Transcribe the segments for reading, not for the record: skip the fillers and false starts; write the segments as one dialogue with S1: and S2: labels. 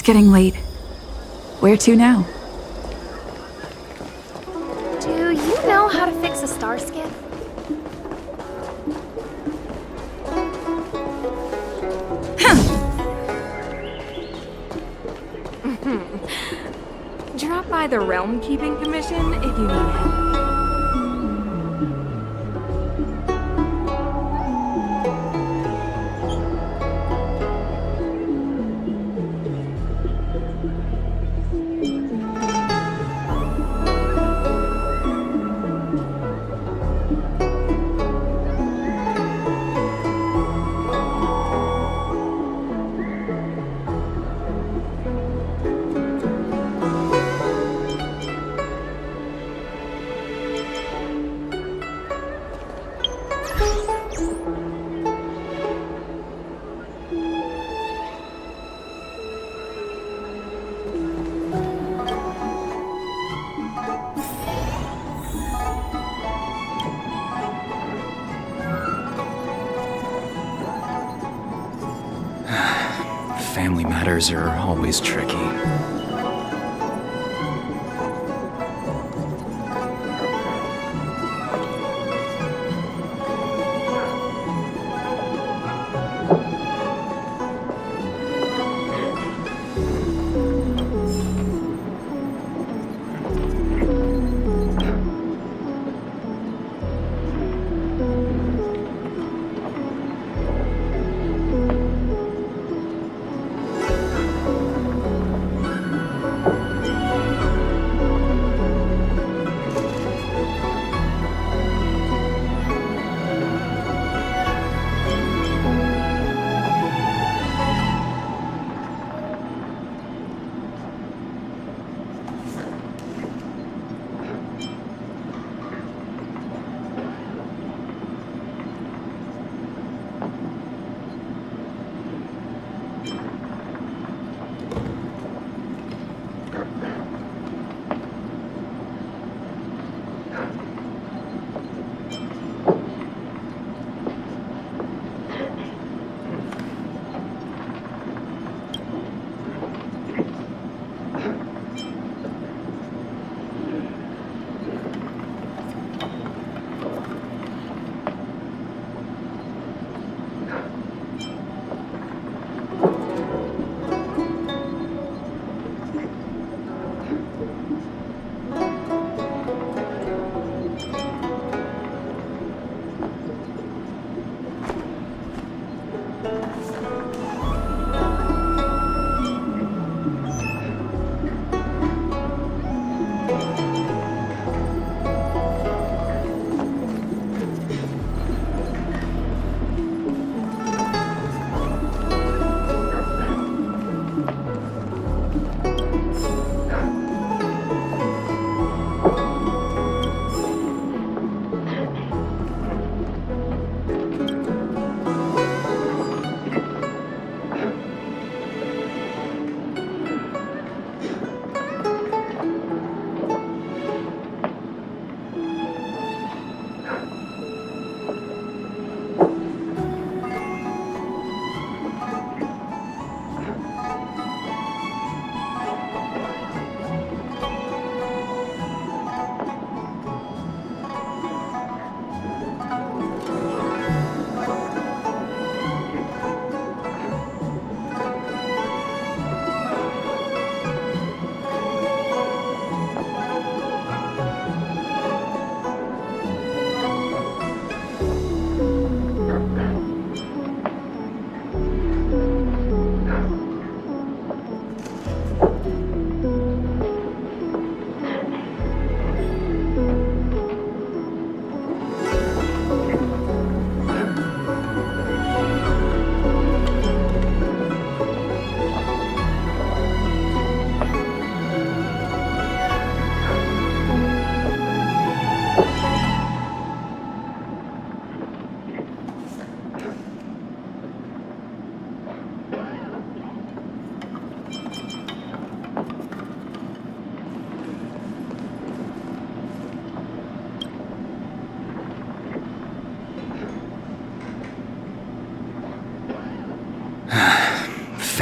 S1: getting late. Where to now?
S2: Do you know how to fix a star skiff?
S3: Drop by the Realm Keeping Commission if you need help.
S4: Family matters are always tricky.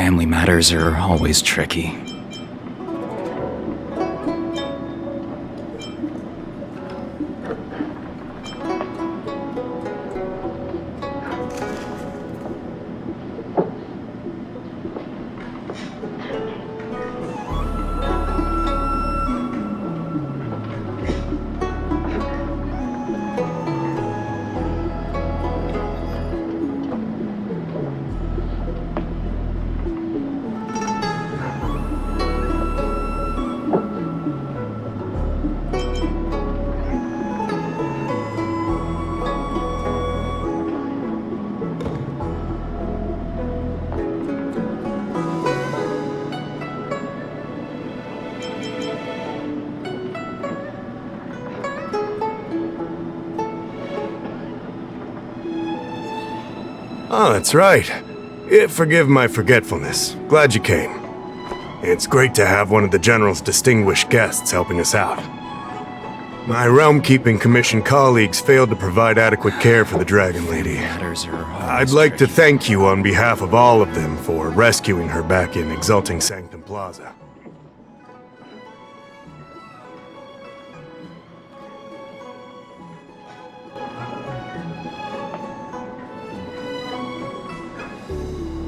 S4: family matters are always tricky.
S5: Oh, that's right. Forgive my forgetfulness. Glad you came. It's great to have one of the General's distinguished guests helping us out. My Realm-Keeping Commission colleagues failed to provide adequate care for the Dragon Lady. I'd like to thank you on behalf of all of them for rescuing her back in Exalting Sanctum Plaza.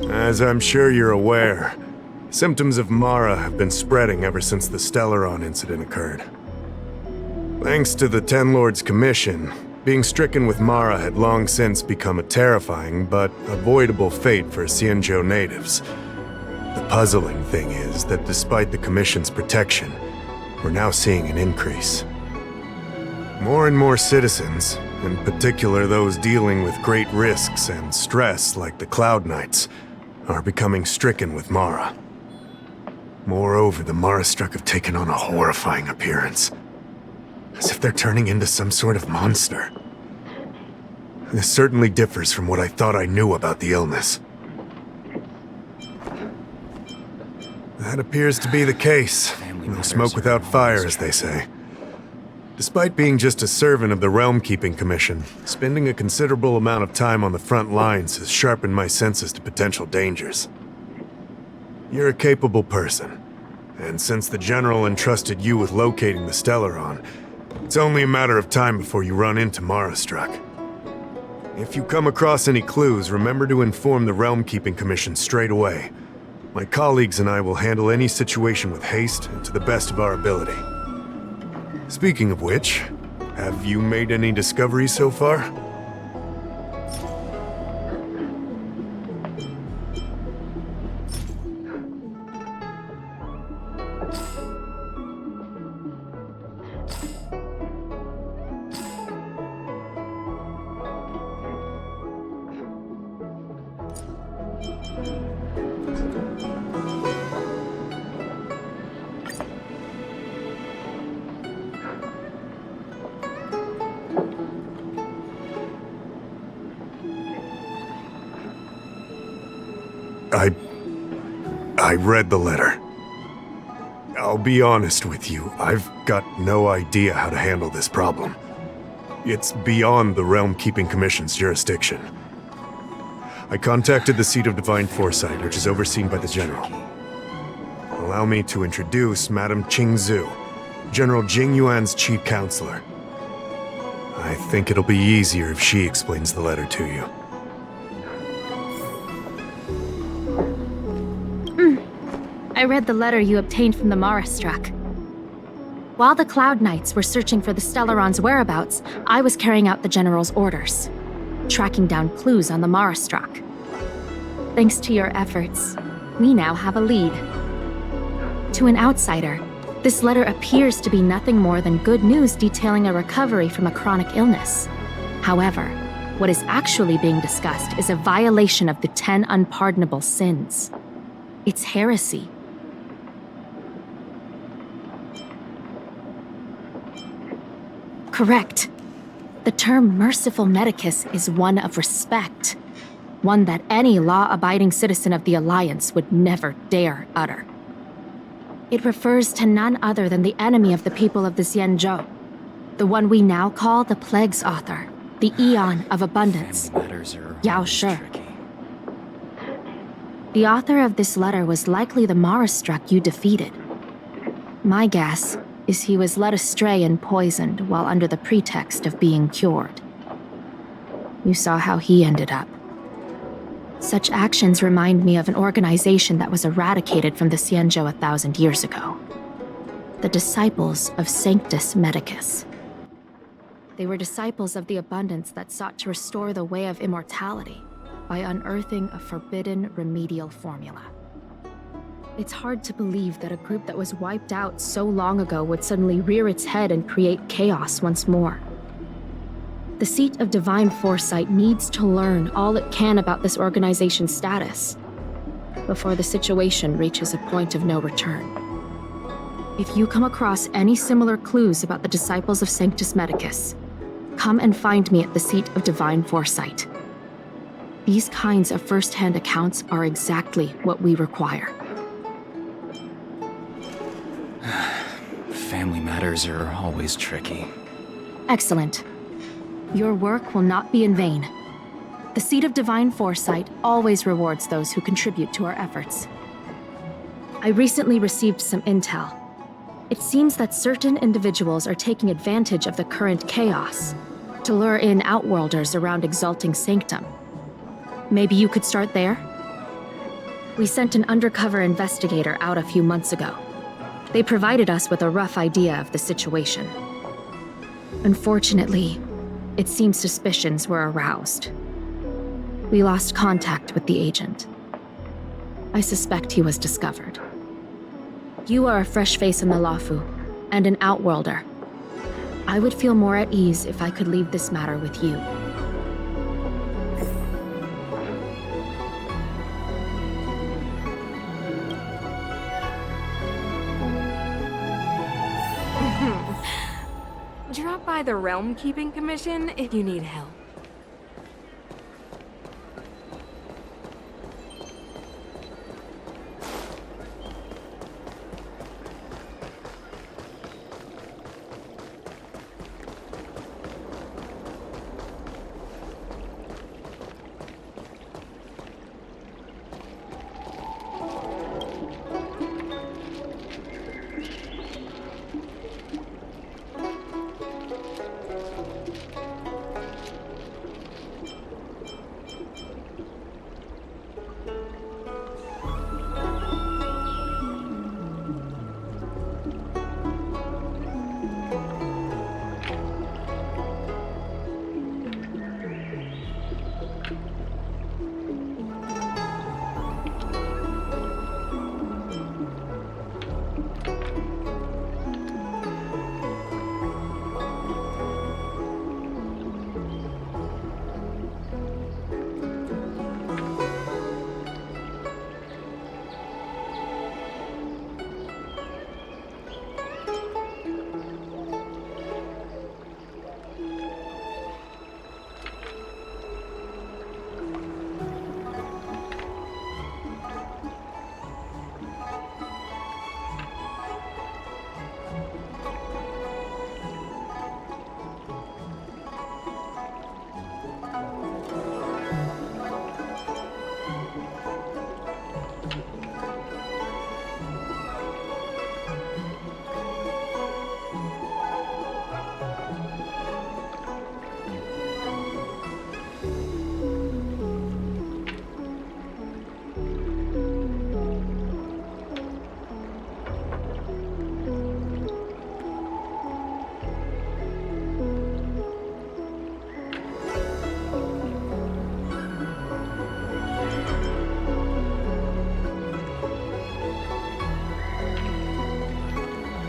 S5: As I'm sure you're aware, symptoms of Mara have been spreading ever since the Stellaron incident occurred. Thanks to the Ten Lords' Commission, being stricken with Mara had long since become a terrifying but avoidable fate for Xianzhou natives. The puzzling thing is that despite the Commission's protection, we're now seeing an increase. More and more citizens, in particular those dealing with great risks and stress like the Cloud Knights, are becoming stricken with Mara. Moreover, the Mara-struck have taken on a horrifying appearance, as if they're turning into some sort of monster. This certainly differs from what I thought I knew about the illness. That appears to be the case. No smoke without fire, as they say. Despite being just a servant of the Realm-Keeping Commission, spending a considerable amount of time on the front lines has sharpened my senses to potential dangers. You're a capable person, and since the General entrusted you with locating the Stellaron, it's only a matter of time before you run into Mara-struck. If you come across any clues, remember to inform the Realm-Keeping Commission straight away. My colleagues and I will handle any situation with haste and to the best of our ability. Speaking of which, have you made any discoveries so far? I read the letter. I'll be honest with you, I've got no idea how to handle this problem. It's beyond the Realm-Keeping Commission's jurisdiction. I contacted the Seat of Divine Foresight, which is overseen by the General. Allow me to introduce Madame Xianzhou, General Jing Yuan's chief counselor. I think it'll be easier if she explains the letter to you.
S2: I read the letter you obtained from the Mara-struck. While the Cloud Knights were searching for the Stellaron's whereabouts, I was carrying out the General's orders, tracking down clues on the Mara-struck. Thanks to your efforts, we now have a lead. To an outsider, this letter appears to be nothing more than good news detailing a recovery from a chronic illness. However, what is actually being discussed is a violation of the 10 unpardonable sins. It's heresy. Correct. The term Merciful Medicus is one of respect, one that any law-abiding citizen of the Alliance would never dare utter. It refers to none other than the enemy of the people of the Xianzhou, the one we now call the Plague's Author, the Eon of Abundance, Yao Shi. The author of this letter was likely the Marastruck you defeated. My guess is he was led astray and poisoned while under the pretext of being cured. You saw how he ended up. Such actions remind me of an organization that was eradicated from the Xianzhou 1,000 years ago. The Disciples of Sanctus Medicus. They were disciples of the abundance that sought to restore the way of immortality by unearthing a forbidden remedial formula. It's hard to believe that a group that was wiped out so long ago would suddenly rear its head and create chaos once more. The seat of divine foresight needs to learn all it can about this organization's status before the situation reaches a point of no return. If you come across any similar clues about the Disciples of Sanctus Medicus, come and find me at the seat of divine foresight. These kinds of first-hand accounts are exactly what we require.
S4: Family matters are always tricky.
S2: Excellent. Your work will not be in vain. The seat of divine foresight always rewards those who contribute to our efforts. I recently received some intel. It seems that certain individuals are taking advantage of the current chaos to lure in outworlders around Exalting Sanctum. Maybe you could start there? We sent an undercover investigator out a few months ago. They provided us with a rough idea of the situation. Unfortunately, it seems suspicions were aroused. We lost contact with the agent. I suspect he was discovered. You are a fresh face in the Luofu, and an outworlder. I would feel more at ease if I could leave this matter with you.
S3: Drop by the Realm Keeping Commission if you need help.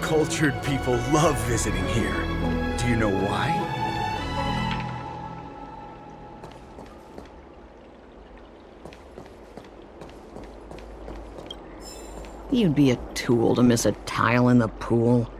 S6: Cultured people love visiting here. Do you know why?
S7: You'd be a tool to miss a tile in the pool.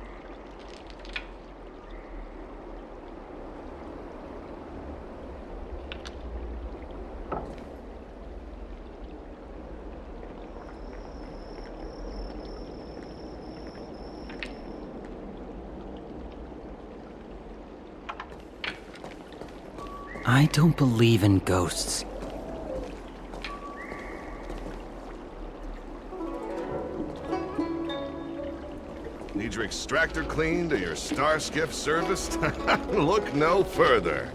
S4: I don't believe in ghosts.
S8: Need your extractor cleaned or your star skiff serviced? Look no further.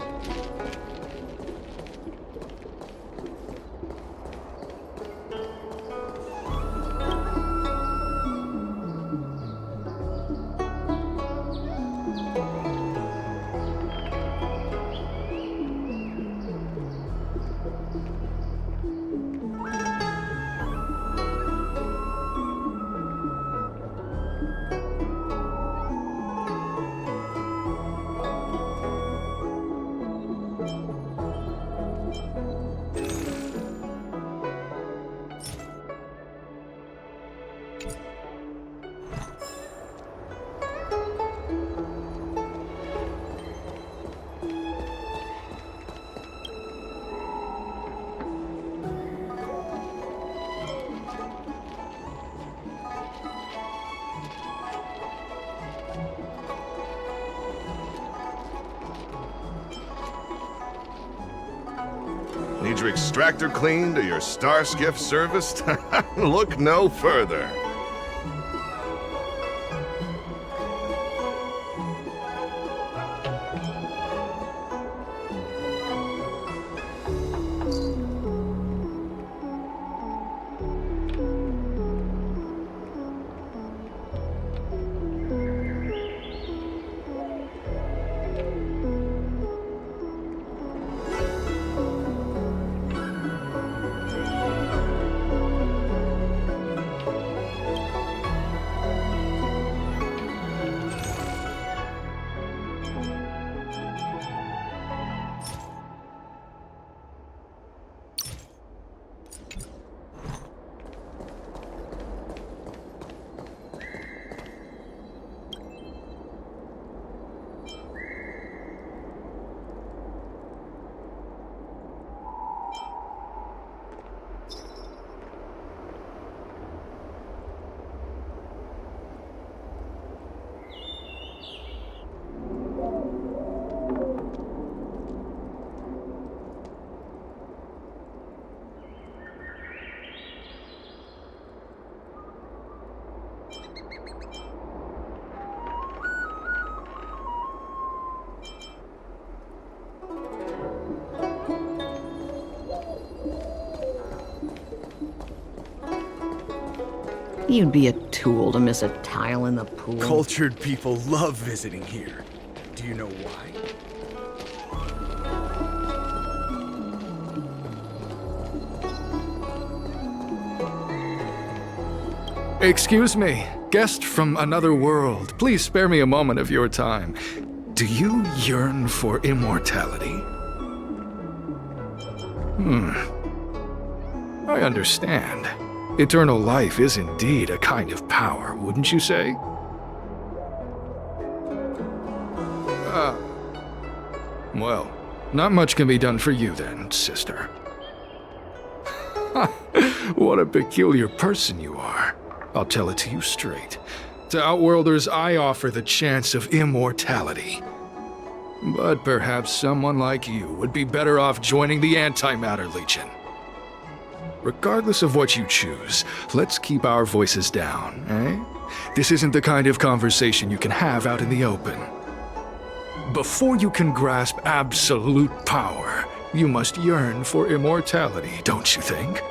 S8: Need your extractor cleaned or your star skiff serviced? Look no further.
S7: You'd be a tool to miss a tile in the pool.
S6: Cultured people love visiting here. Do you know why?
S9: Excuse me, guest from another world. Please spare me a moment of your time. Do you yearn for immortality? I understand. Eternal life is indeed a kind of power, wouldn't you say? Well, not much can be done for you then, sister. What a peculiar person you are. I'll tell it to you straight. To Outworlders, I offer the chance of immortality. But perhaps someone like you would be better off joining the Antimatter Legion. Regardless of what you choose, let's keep our voices down, eh? This isn't the kind of conversation you can have out in the open. Before you can grasp absolute power, you must yearn for immortality, don't you think?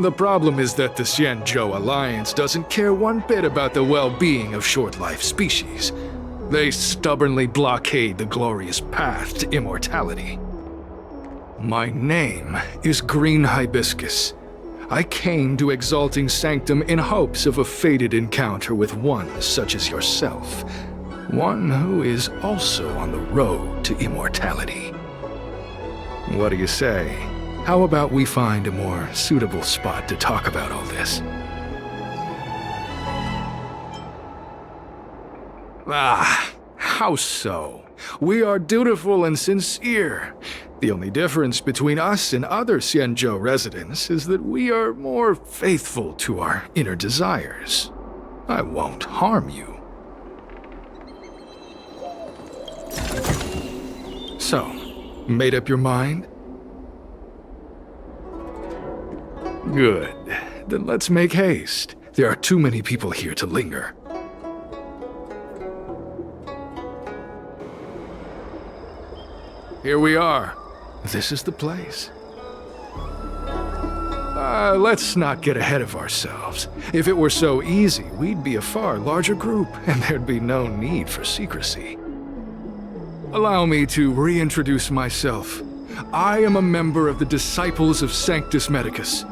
S9: The problem is that the Xianzhou Alliance doesn't care one bit about the well-being of short-life species. They stubbornly blockade the glorious path to immortality. My name is Green Hibiscus. I came to Exalting Sanctum in hopes of a fated encounter with one such as yourself. One who is also on the road to immortality. What do you say? How about we find a more suitable spot to talk about all this? How so? We are dutiful and sincere. The only difference between us and other Xianzhou residents is that we are more faithful to our inner desires. I won't harm you. So, made up your mind? Good. Then let's make haste. There are too many people here to linger. here we are. This is the place. Let's not get ahead of ourselves. If it were so easy, we'd be a far larger group, and there'd be no need for secrecy. Allow me to reintroduce myself. I am a member of the Disciples of Sanctus Medicus.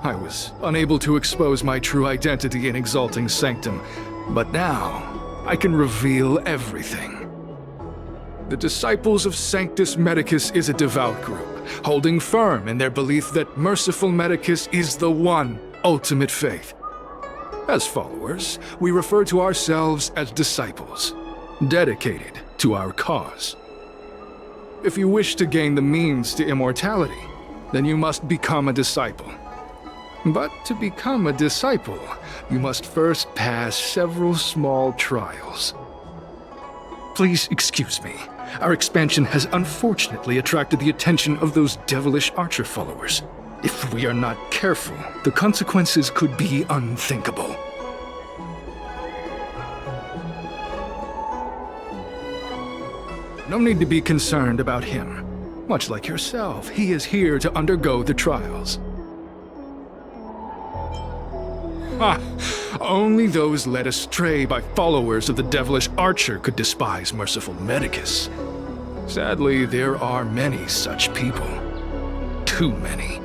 S9: I was unable to expose my true identity in Exalting Sanctum, but now I can reveal everything. The Disciples of Sanctus Medicus is a devout group, holding firm in their belief that Merciful Medicus is the one ultimate faith. As followers, we refer to ourselves as disciples, dedicated to our cause. If you wish to gain the means to immortality, then you must become a disciple. But to become a disciple, you must first pass several small trials. Please excuse me. Our expansion has unfortunately attracted the attention of those devilish archer followers. If we are not careful, the consequences could be unthinkable. No need to be concerned about him. Much like yourself, he is here to undergo the trials. Only those led astray by followers of the devilish archer could despise Merciful Medicus. Sadly, there are many such people. Too many.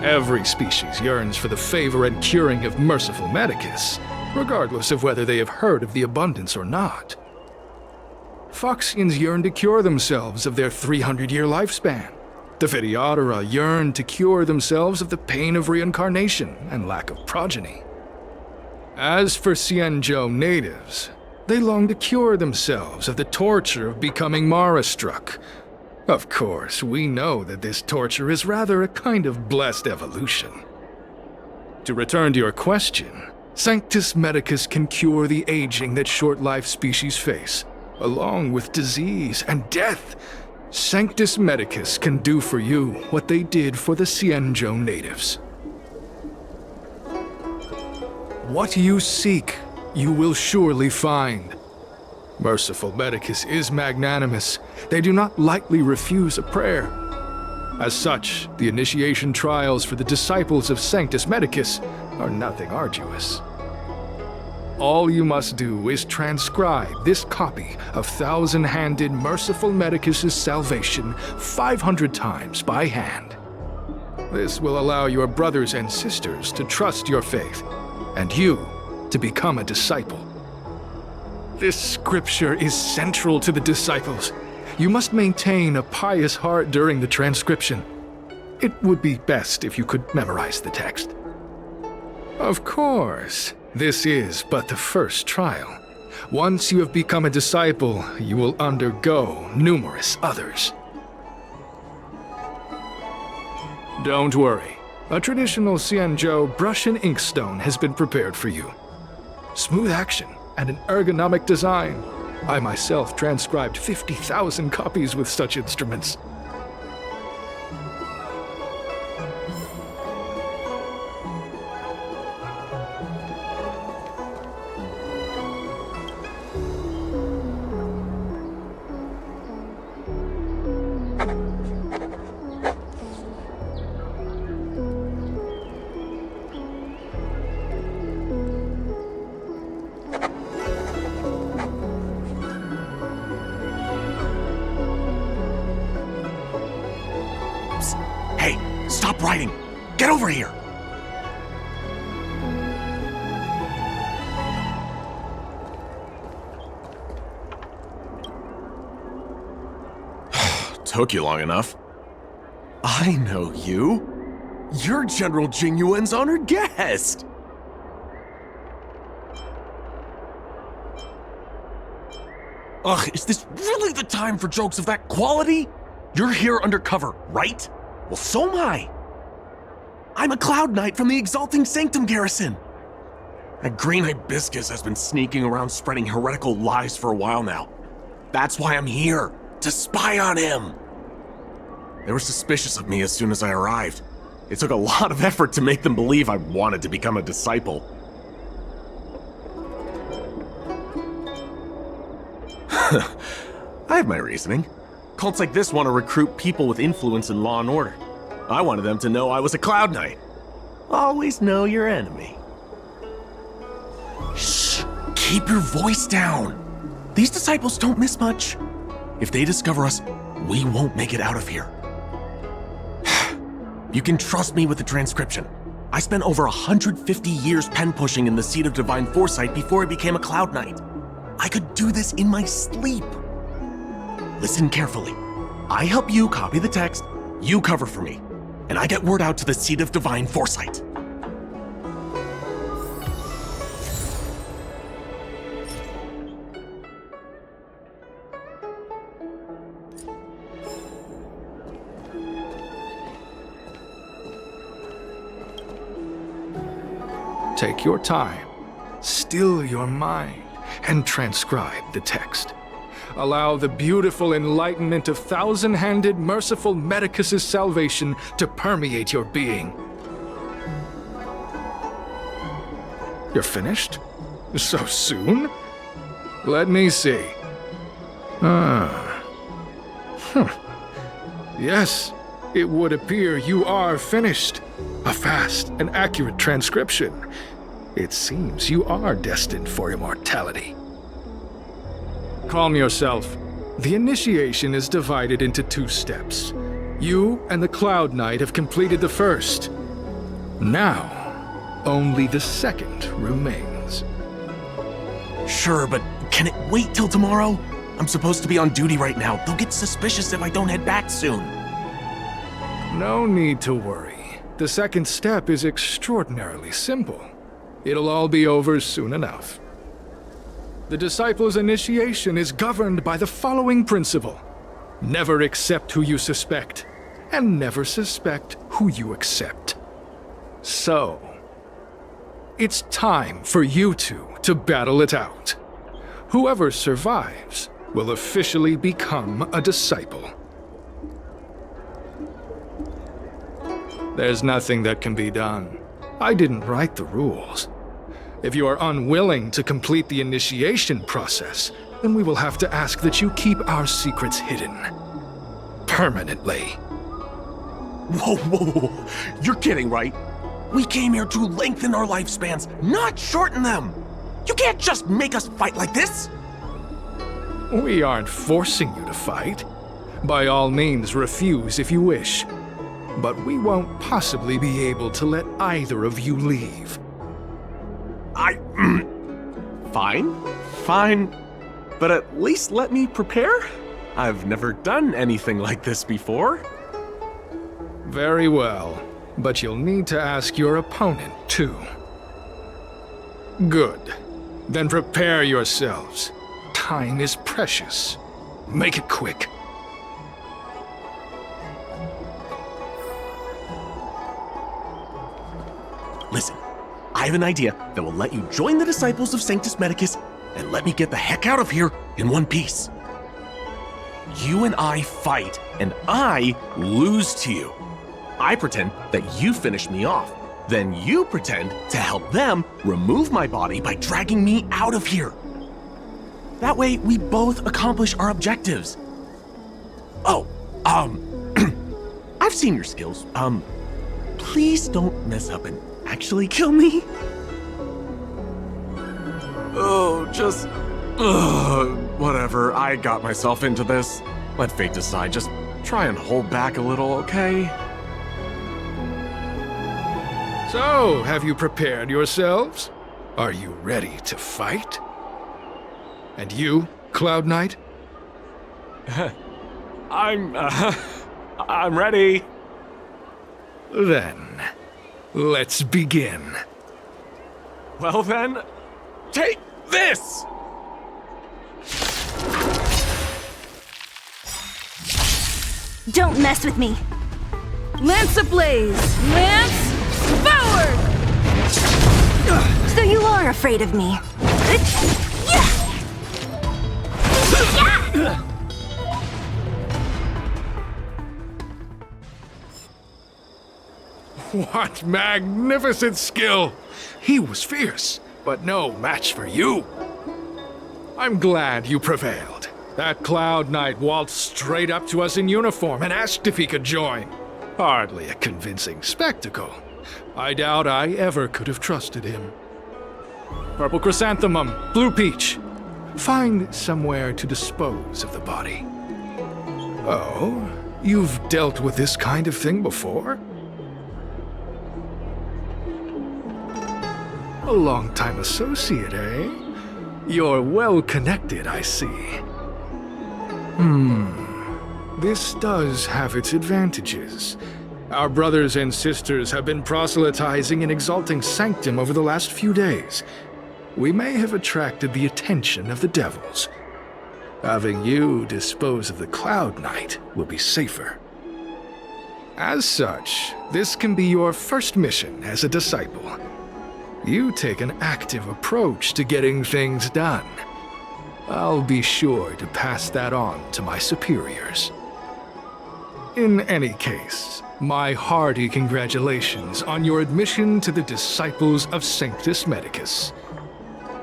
S9: Every species yearns for the favor and curing of Merciful Medicus, regardless of whether they have heard of the abundance or not. Foxians yearn to cure themselves of their 300-year lifespan. The Videodora yearn to cure themselves of the pain of reincarnation and lack of progeny. As for Xianzhou natives, they long to cure themselves of the torture of becoming Mara-struck. Of course, we know that this torture is rather a kind of blessed evolution. To return to your question, Sanctus Medicus can cure the aging that short-life species face, along with disease and death. Sanctus Medicus can do for you what they did for the Xianzhou natives. What you seek, you will surely find. Merciful Medicus is magnanimous. They do not lightly refuse a prayer. As such, the initiation trials for the Disciples of Sanctus Medicus are nothing arduous. All you must do is transcribe this copy of Thousand-Handed Merciful Medicus's Salvation 500 times by hand. This will allow your brothers and sisters to trust your faith, and you to become a disciple. This scripture is central to the disciples. You must maintain a pious heart during the transcription. It would be best if you could memorize the text. Of course. This is but the first trial. Once you have become a disciple, you will undergo numerous others. Don't worry. A traditional Xianzhou brush and inkstone has been prepared for you. Smooth action and an ergonomic design. I myself transcribed 50,000 copies with such instruments.
S6: Stop writing! Get over here! Took you long enough. I know you. You're General Jingyuan's honored guest! Ugh, is this really the time for jokes of that quality? You're here undercover, right? Well, so am I. I'm a Cloud Knight from the Exalting Sanctum garrison. That green hibiscus has been sneaking around spreading heretical lies for a while now. That's why I'm here, to spy on him. They were suspicious of me as soon as I arrived. It took a lot of effort to make them believe I wanted to become a disciple. I have my reasoning. Cults like this want to recruit people with influence in law and order. I wanted them to know I was a Cloud Knight. Always know your enemy. Shh! Keep your voice down. These disciples don't miss much. If they discover us, we won't make it out of here. You can trust me with the transcription. I spent over 150 years pen pushing in the seat of divine foresight before I became a Cloud Knight. I could do this in my sleep. Listen carefully. I help you copy the text, you cover for me, and I get word out to the seat of divine foresight.
S9: Take your time, still your mind, and transcribe the text. Allow the beautiful enlightenment of thousand-handed, merciful Medicus' salvation to permeate your being. You're finished? So soon? Let me see. Yes, it would appear you are finished. A fast and accurate transcription. It seems you are destined for immortality. Calm yourself. The initiation is divided into 2 steps. You and the Cloud Knight have completed the first. Now, only the second remains.
S6: Sure, but can it wait till tomorrow? I'm supposed to be on duty right now. They'll get suspicious if I don't head back soon.
S9: No need to worry. The second step is extraordinarily simple. It'll all be over soon enough. The disciple's initiation is governed by the following principle. Never accept who you suspect, and never suspect who you accept. So, it's time for you two to battle it out. Whoever survives will officially become a disciple. There's nothing that can be done. I didn't write the rules. If you are unwilling to complete the initiation process, then we will have to ask that you keep our secrets hidden. Permanently.
S6: Whoa. You're kidding, right? We came here to lengthen our lifespans, not shorten them. You can't just make us fight like this.
S9: We aren't forcing you to fight. By all means, refuse if you wish. But we won't possibly be able to let either of you leave.
S6: Fine. But at least let me prepare. I've never done anything like this before.
S9: Very well, but you'll need to ask your opponent, too. Good. Then prepare yourselves. Time is precious. Make it quick.
S6: Listen, I have an idea that will let you join the disciples of Sanctus Medicus and let me get the heck out of here in one piece. You and I fight, and I lose to you. I pretend that you finish me off. Then you pretend to help them remove my body by dragging me out of here. That way, we both accomplish our objectives. Oh, I've seen your skills. Please don't mess up and actually kill me. Whatever. I got myself into this. Let fate decide. Just try and hold back a little, okay?
S9: So, have you prepared yourselves? Are you ready to fight? And you, Cloud Knight?
S6: I'm ready.
S9: Then, let's begin.
S6: Well then, take this!
S2: Don't mess with me.
S3: Lance ablaze! Lance forward!
S2: So you are afraid of me.
S9: What magnificent skill! He was fierce, but no match for you. I'm glad you prevailed. That Cloud Knight waltzed straight up to us in uniform and asked if he could join. Hardly a convincing spectacle. I doubt I ever could have trusted him. Purple chrysanthemum, blue peach. Find somewhere to dispose of the body. Oh, you've dealt with this kind of thing before? A long-time associate, eh? You're well connected, I see. This does have its advantages. Our brothers and sisters have been proselytizing and exalting Sanctum over the last few days. We may have attracted the attention of the devils. Having you dispose of the Cloud Knight will be safer. As such, this can be your first mission as a disciple. You take an active approach to getting things done. I'll be sure to pass that on to my superiors. In any case, my hearty congratulations on your admission to the Disciples of Sanctus Medicus.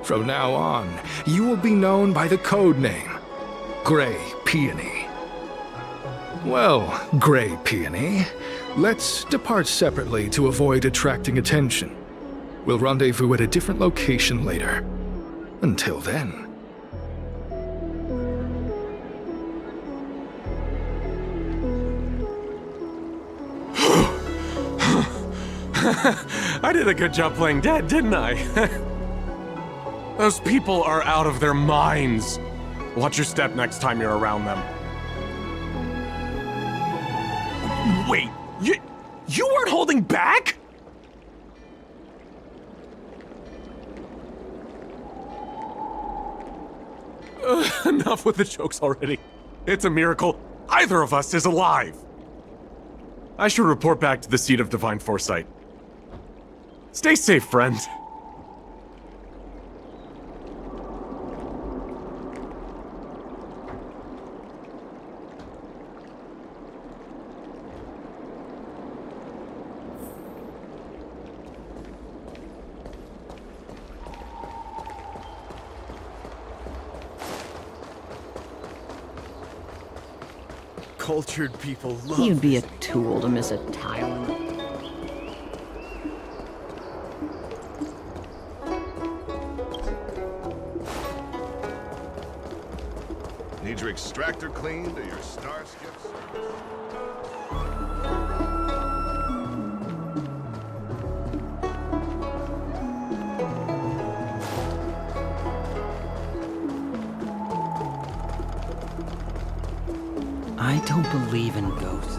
S9: From now on, you will be known by the code name, Grey Peony. Well, Grey Peony, let's depart separately to avoid attracting attention. We'll rendezvous at a different location later. Until then.
S6: I did a good job playing dead, didn't I? Those people are out of their minds. Watch your step next time you're around them. Wait, you weren't holding back? Enough with the jokes already. It's a miracle either of us is alive. I should report back to the seat of divine foresight. Stay safe, friend. Cultured people love
S7: You'd be a tool to miss a tile.
S8: Need your extractor cleaned or your star skiff service?
S10: I don't believe in ghosts.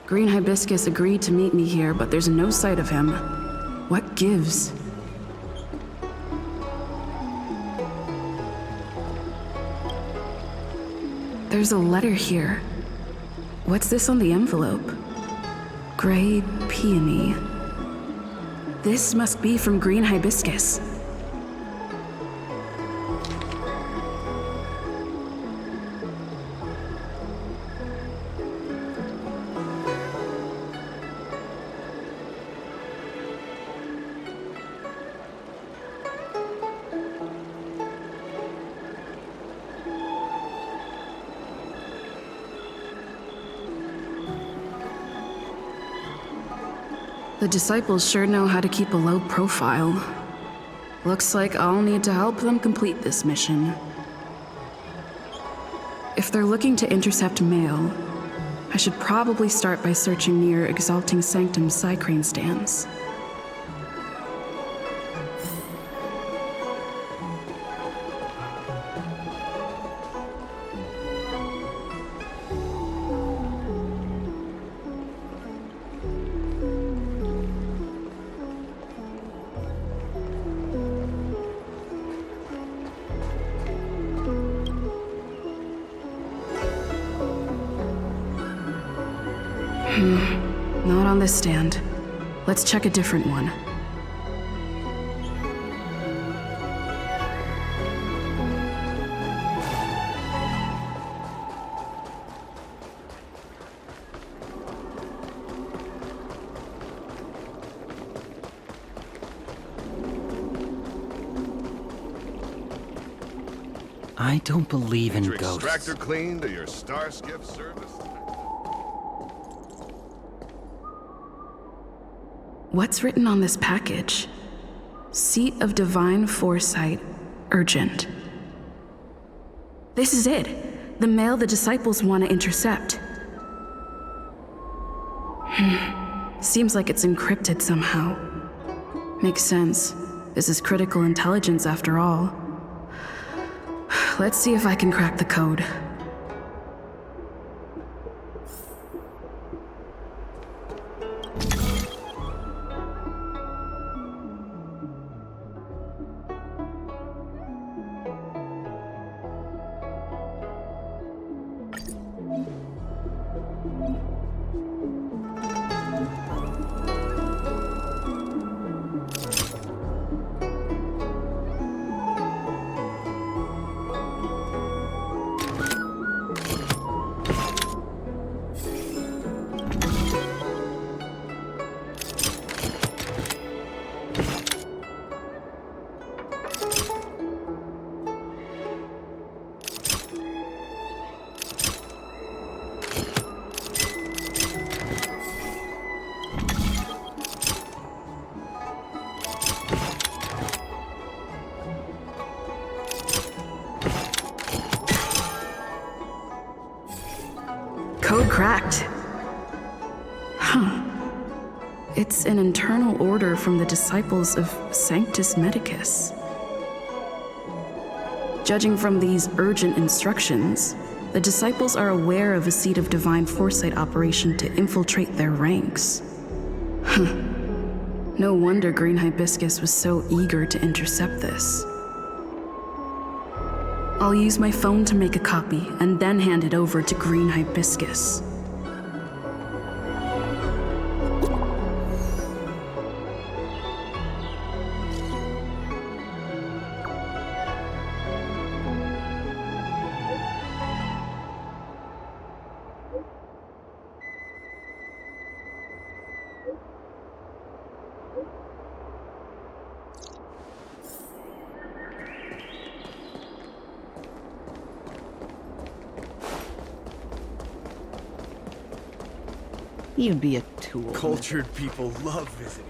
S1: Green Hibiscus agreed to meet me here, but there's no sight of him. What gives? There's a letter here. What's this on the envelope? Gray peony. This must be from Green Hibiscus. The disciples sure know how to keep a low profile. Looks like I'll need to help them complete this mission. If they're looking to intercept mail, I should probably start by searching near Exalting Sanctum's Psycrane stands. Not on this stand. Let's check a different one.
S10: I don't believe in
S8: Your
S10: ghosts.
S8: extractor cleaned or your star skiff serviced?
S1: What's written on this package? Seat of Divine Foresight, urgent. This is it. The mail the disciples want to intercept. Seems like it's encrypted somehow. Makes sense. This is critical intelligence after all. Let's see if I can crack the code. Code cracked. Huh. It's an internal order from the disciples of Sanctus Medicus. Judging from these urgent instructions, the disciples are aware of a Seat of Divine Foresight operation to infiltrate their ranks. Huh. No wonder Green Hibiscus was so eager to intercept this. I'll use my phone to make a copy and then hand it over to Green Hibiscus.
S7: You'd be a tool.
S6: Cultured people love visiting.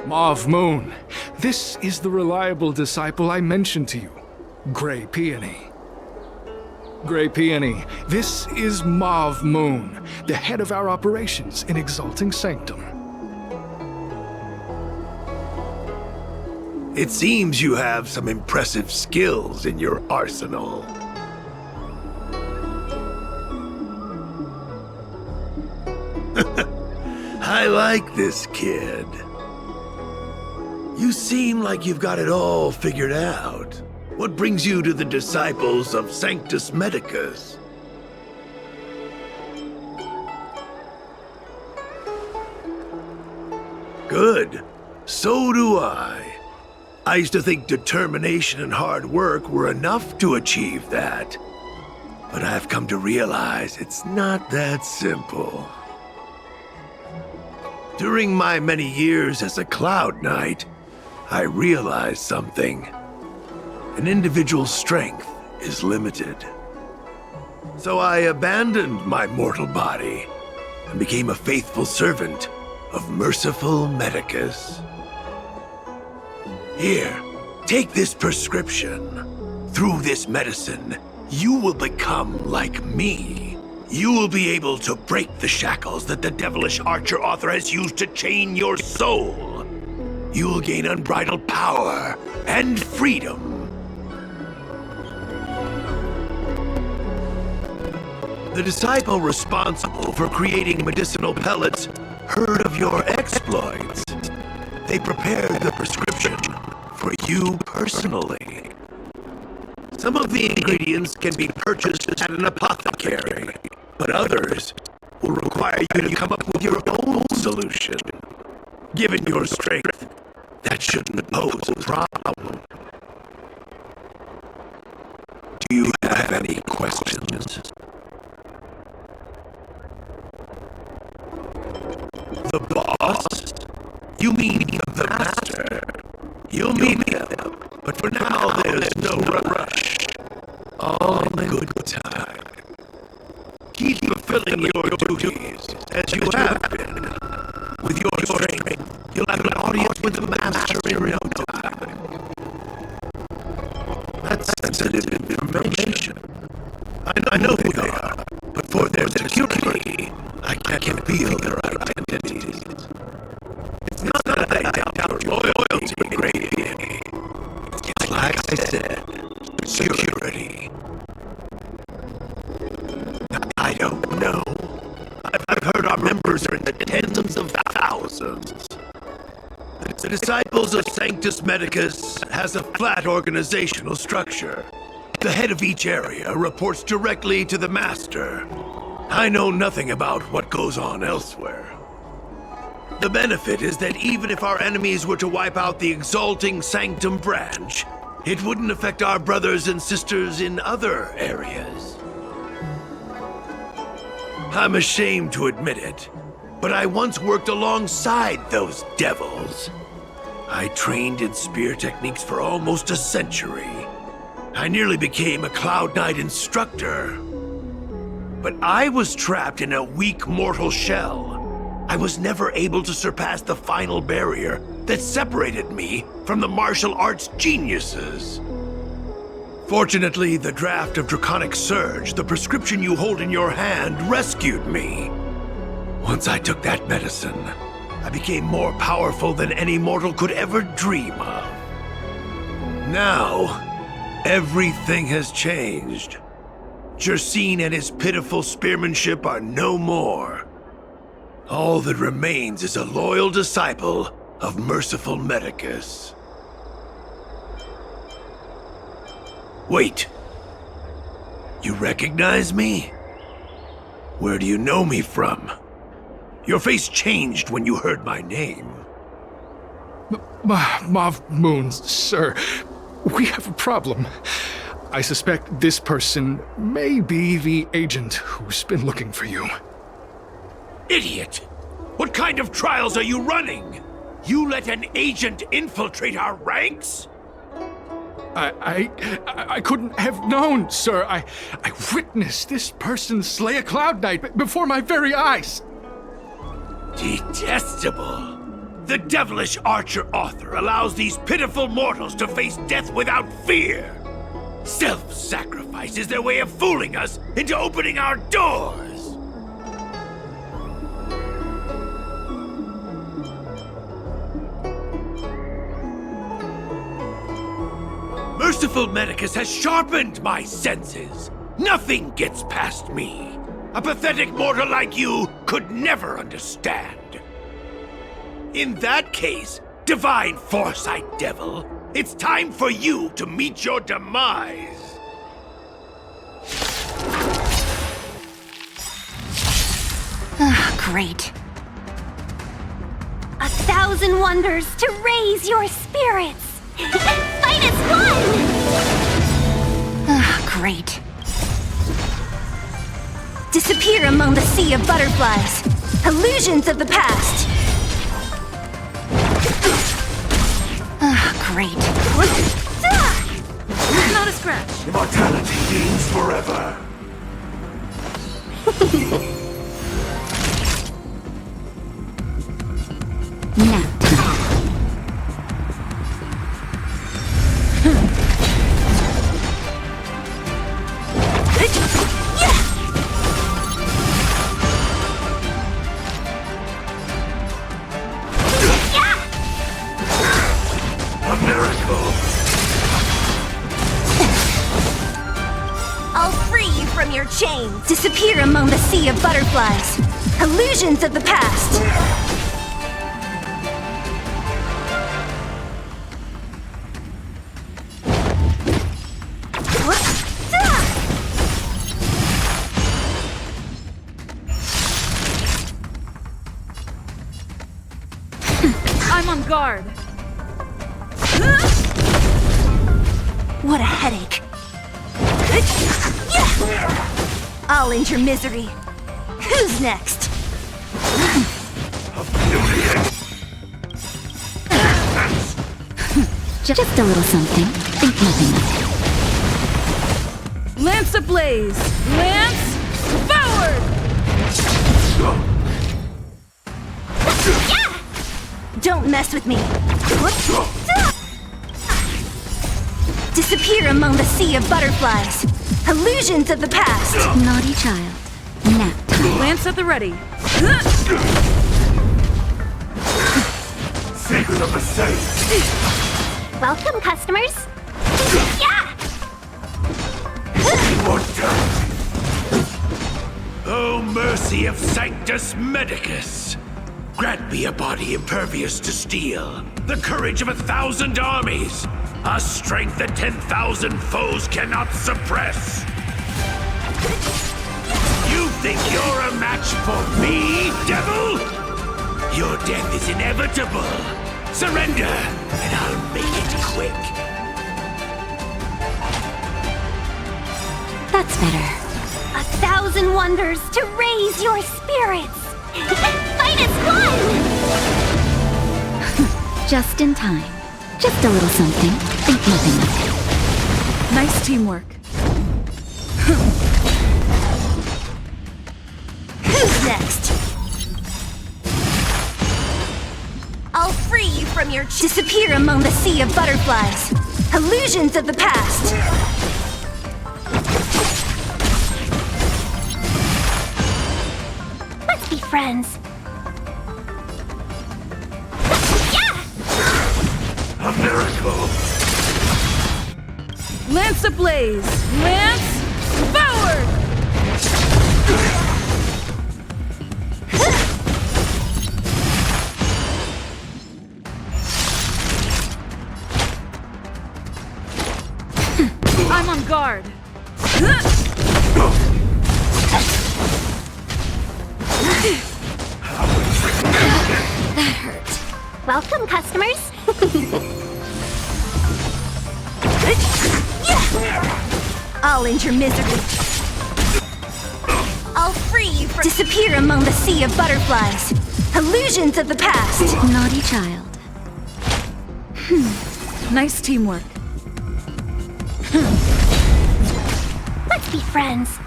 S9: Mauve Moon, this is the reliable disciple I mentioned to you, Grey Peony. Grey Peony, this is Mauve Moon, the head of our operations in Exalting Sanctum.
S11: It seems you have some impressive skills in your arsenal. I like this kid. You seem like you've got it all figured out. What brings you to the disciples of Sanctus Medicus? Good. So do I. I used to think determination and hard work were enough to achieve that. But I've come to realize it's not that simple. During my many years as a Cloud Knight, I realized something. An individual's strength is limited. So I abandoned my mortal body and became a faithful servant of Merciful Medicus. Here, take this prescription. Through this medicine, you will become like me. You will be able to break the shackles that the devilish archer author has used to chain your soul. You will gain unbridled power and freedom. The disciple responsible for creating medicinal pellets heard of your exploits. They prepared the prescription for you personally. Some of the ingredients can be purchased at an apothecary, but others will require you to come up with your own solution. Given your strength, that shouldn't pose a problem. Do you have any questions? The boss? You mean the master? You'll meet him, but for now there's no rush. All in good time. Keep fulfilling your duties as you have been. With your strength, you'll have an audience with the master in no time. That's sensitive information. I know who they are, but for their security, I can't reveal their identities. It's not that I doubt your loyalty, Grey Peony. It's like I said, security. I don't know. I've heard our members are in the tens of thousands. The Disciples of Sanctus Medicus has a flat organizational structure. The head of each area reports directly to the Master. I know nothing about what goes on elsewhere. The benefit is that even if our enemies were to wipe out the Exalting Sanctum branch, it wouldn't affect our brothers and sisters in other areas. I'm ashamed to admit it, but I once worked alongside those devils. I trained in spear techniques for almost a century. I nearly became a Cloud Knight instructor. But I was trapped in a weak mortal shell. I was never able to surpass the final barrier that separated me from the martial arts geniuses. Fortunately, the draft of Draconic Surge, the prescription you hold in your hand, rescued me. Once I took that medicine, I became more powerful than any mortal could ever dream of. Now, everything has changed. Jersine and his pitiful spearmanship are no more. All that remains is a loyal disciple of Merciful Medicus. Wait. You recognize me? Where do you know me from? Your face changed when you heard my name.
S9: Mauve Moon, sir. We have a problem. I suspect this person may be the agent who's been looking for you.
S11: Idiot! What kind of trials are you running? You let an agent infiltrate our ranks?
S9: I couldn't have known, sir. I witnessed this person slay a Cloud Knight before my very eyes.
S11: Detestable. The devilish archer author allows these pitiful mortals to face death without fear. Self-sacrifice is their way of fooling us into opening our doors. Merciful Medicus has sharpened my senses. Nothing gets past me. A pathetic mortal like you could never understand. In that case, Divine Foresight Devil, it's time for you to meet your demise.
S2: Great. 1,000 wonders to raise your spirits! Fight as one! Great. Disappear among the sea of butterflies. Illusions of the past. Great.
S3: Not a scratch.
S11: Immortality means forever.
S2: Nap time.
S11: A miracle.
S2: I'll free you from your chains. Disappear among the sea of butterflies. Illusions of the past.
S3: I'm on guard.
S2: What a headache. I'll end your misery. Who's next? Just a little something. Think nothing of it.
S3: Lance ablaze! Lance forward!
S2: Don't mess with me. Disappear among the sea of butterflies. Illusions of the past. Naughty child. Nap time.
S3: Lance at the ready.
S11: Secret of the saints.
S2: Welcome, customers.
S11: Immortality. Oh, mercy of Sanctus Medicus. Grant me a body impervious to steel, the courage of 1,000 armies, a strength that 10,000 foes cannot suppress. You think you're a match for me, devil? Your death is inevitable. Surrender, and I'll make it quick.
S2: That's better. 1,000 wonders to raise your spirits. Fight as one! Just in time. Just a little something. Think nothing of it.
S3: Nice teamwork.
S2: Who's next? I'll free you from your disappear among the sea of butterflies. Illusions of the past. Let's be friends.
S11: A miracle.
S3: Lance ablaze! Lance forward! I'm on guard.
S2: That hurt. Welcome, customers. I'll end your misery. I'll free you from disappear among the sea of butterflies. Illusions of the past. Naughty child.
S3: Nice teamwork.
S2: Let's be friends.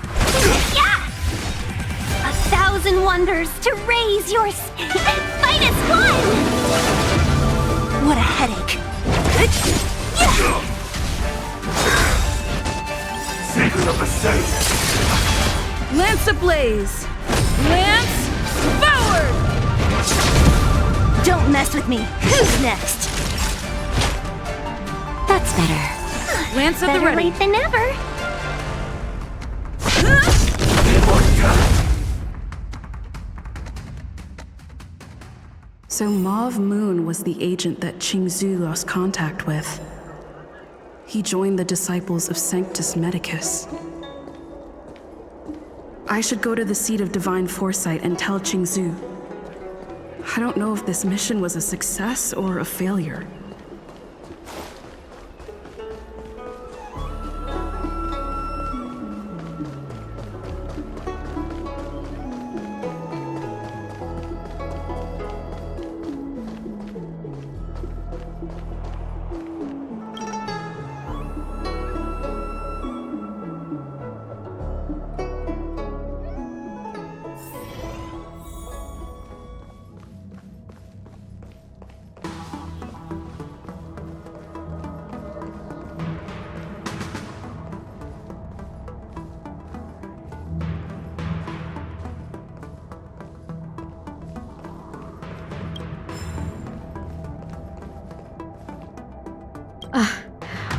S2: 1,000 wonders to raise your fight as one!
S12: What a headache.
S11: Secret of the Saint!
S3: Lance ablaze! Lance forward!
S12: Don't mess with me. Who's next?
S2: That's better.
S3: Lance at the
S12: Better
S3: ready.
S12: late than never.
S1: So Mauve Moon was the agent that Xianzhou lost contact with. He joined the disciples of Sanctus Medicus. I should go to the seat of divine foresight and tell Xianzhou. I don't know if this mission was a success or a failure.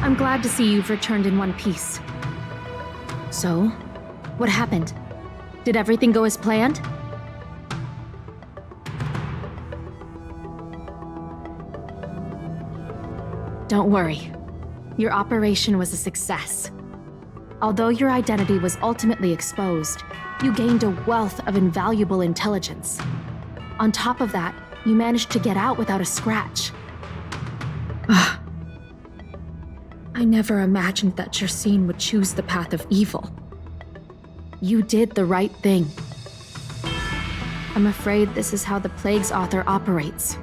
S2: I'm glad to see you've returned in one piece. So, what happened? Did everything go as planned? Don't worry. Your operation was a success. Although your identity was ultimately exposed, you gained a wealth of invaluable intelligence. On top of that, you managed to get out without a scratch. I never imagined that Jersine would choose the path of evil. You did the right thing. I'm afraid this is how the Plague's author operates,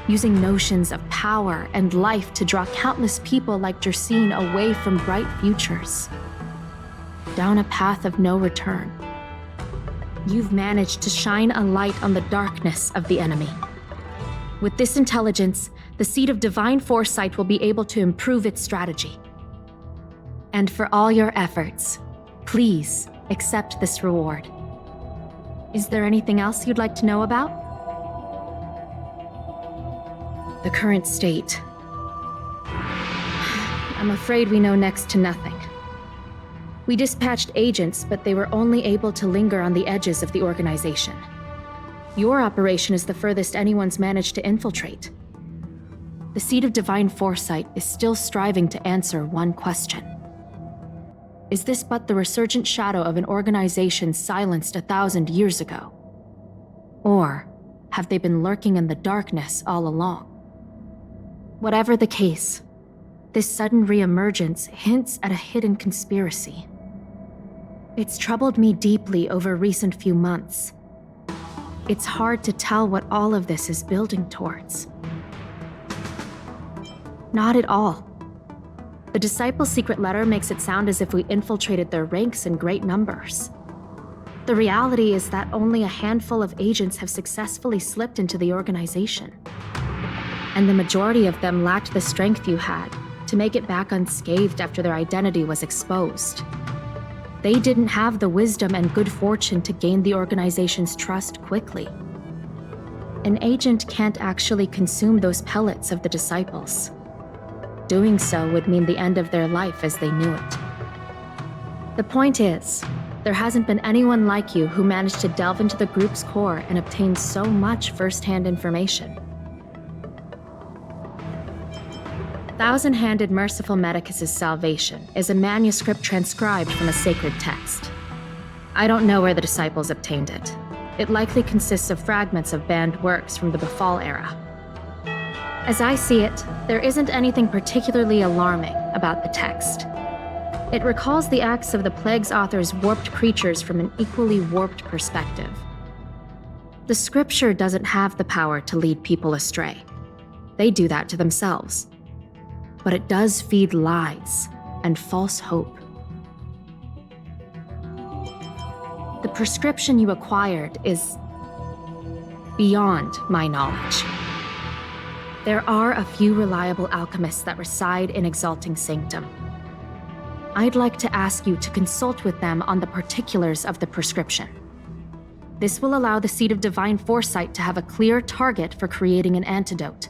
S2: using notions of power and life to draw countless people like Jersine away from bright futures, down a path of no return. You've managed to shine a light on the darkness of the enemy. With this intelligence, the Seat of Divine Foresight will be able to improve its strategy. And for all your efforts, please accept this reward. Is there anything else you'd like to know about? The current state. I'm afraid we know next to nothing. We dispatched agents, but they were only able to linger on the edges of the organization. Your operation is the furthest anyone's managed to infiltrate. The Seat of Divine Foresight is still striving to answer one question. Is this but the resurgent shadow of an organization silenced 1,000 years ago? Or have they been lurking in the darkness all along? Whatever the case, this sudden reemergence hints at a hidden conspiracy. It's troubled me deeply over recent few months. It's hard to tell what all of this is building towards. Not at all. The Disciples' secret letter makes it sound as if we infiltrated their ranks in great numbers. The reality is that only a handful of agents have successfully slipped into the organization. And the majority of them lacked the strength you had to make it back unscathed after their identity was exposed. They didn't have the wisdom and good fortune to gain the organization's trust quickly. An agent can't actually consume those pellets of the Disciples. Doing so would mean the end of their life as they knew it. The point is, there hasn't been anyone like you who managed to delve into the group's core and obtain so much first-hand information. Thousand-handed Merciful Medicus' salvation is a manuscript transcribed from a sacred text. I don't know where the Disciples obtained it. It likely consists of fragments of banned works from the Befall era. As I see it, there isn't anything particularly alarming about the text. It recalls the acts of the Plague's author's warped creatures from an equally warped perspective. The scripture doesn't have the power to lead people astray. They do that to themselves. But it does feed lies and false hope. The prescription you acquired is beyond my knowledge. There are a few reliable alchemists that reside in Exalting Sanctum. I'd like to ask you to consult with them on the particulars of the prescription. This will allow the Seed of Divine Foresight to have a clear target for creating an antidote.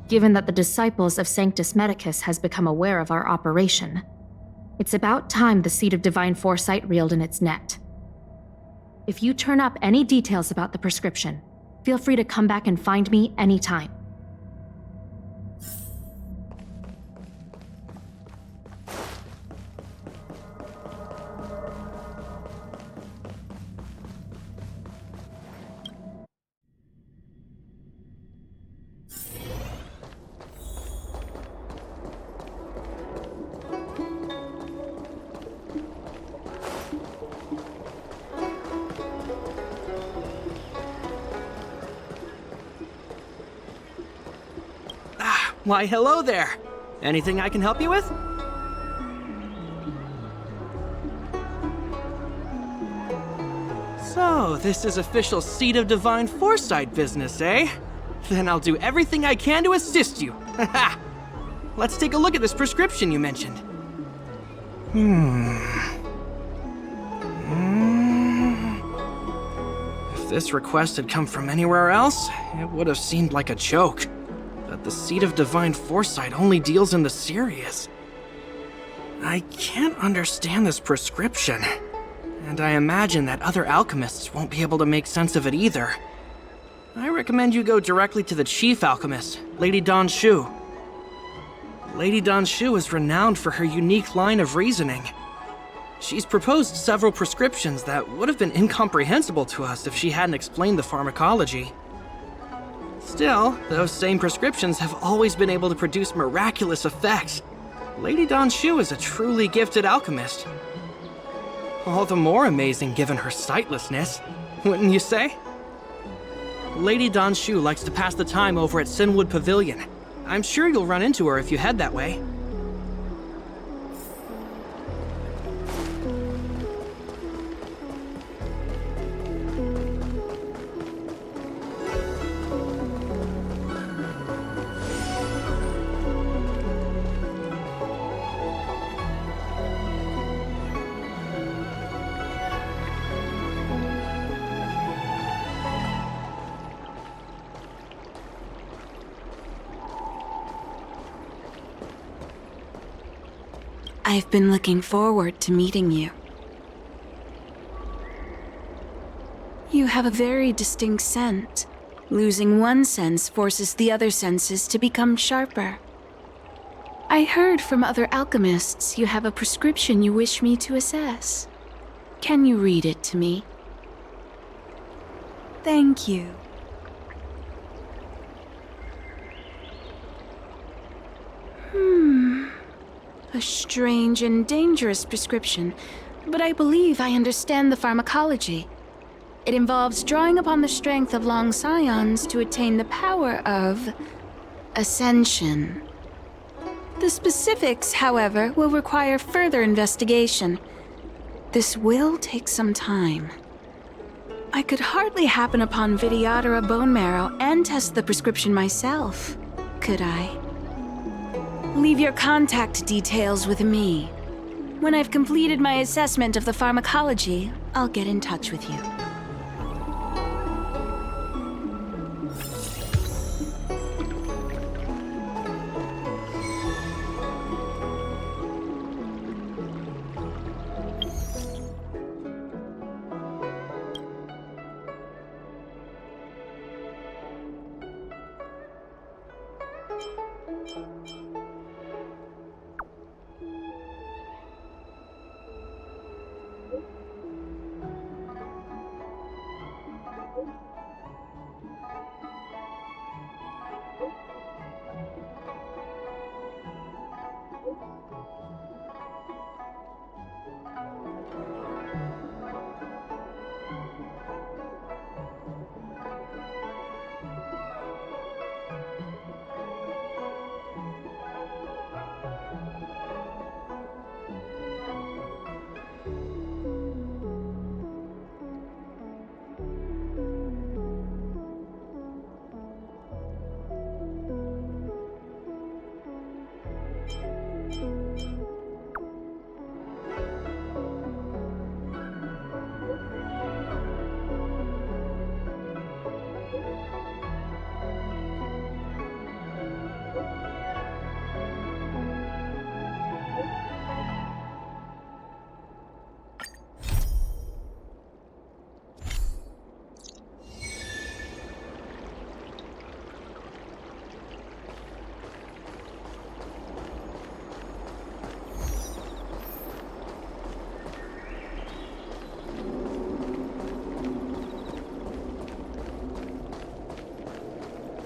S2: Given that the disciples of Sanctus Medicus has become aware of our operation, it's about time the Seed of Divine Foresight reeled in its net. If you turn up any details about the prescription, feel free to come back and find me anytime.
S13: Why, hello there. Anything I can help you with? So, this is official Seed of Divine Foresight business, eh? Then I'll do everything I can to assist you. Haha! Let's take a look at this prescription you mentioned. If this request had come from anywhere else, it would have seemed like a joke. But the Seed of Divine Foresight only deals in the serious. I can't understand this prescription, and I imagine that other alchemists won't be able to make sense of it either. I recommend you go directly to the chief alchemist, Lady Dan Shu. Lady Dan Shu is renowned for her unique line of reasoning. She's proposed several prescriptions that would have been incomprehensible to us if she hadn't explained the pharmacology. Still, those same prescriptions have always been able to produce miraculous effects. Lady Dan Shu is a truly gifted alchemist. All the more amazing given her sightlessness, wouldn't you say? Lady Dan Shu likes to pass the time over at Sinwood Pavilion. I'm sure you'll run into her if you head that way.
S14: I've been looking forward to meeting you. You have a very distinct scent. Losing one sense forces the other senses to become sharper. I heard from other alchemists you have a prescription you wish me to assess. Can you read it to me? Thank you. A strange and dangerous prescription, but I believe I understand the pharmacology. It involves drawing upon the strength of long scions to attain the power of ascension. The specifics, however, will require further investigation. This will take some time. I could hardly happen upon Vidyadhara bone marrow and test the prescription myself, could I? Leave your contact details with me. When I've completed my assessment of the pharmacology, I'll get in touch with you.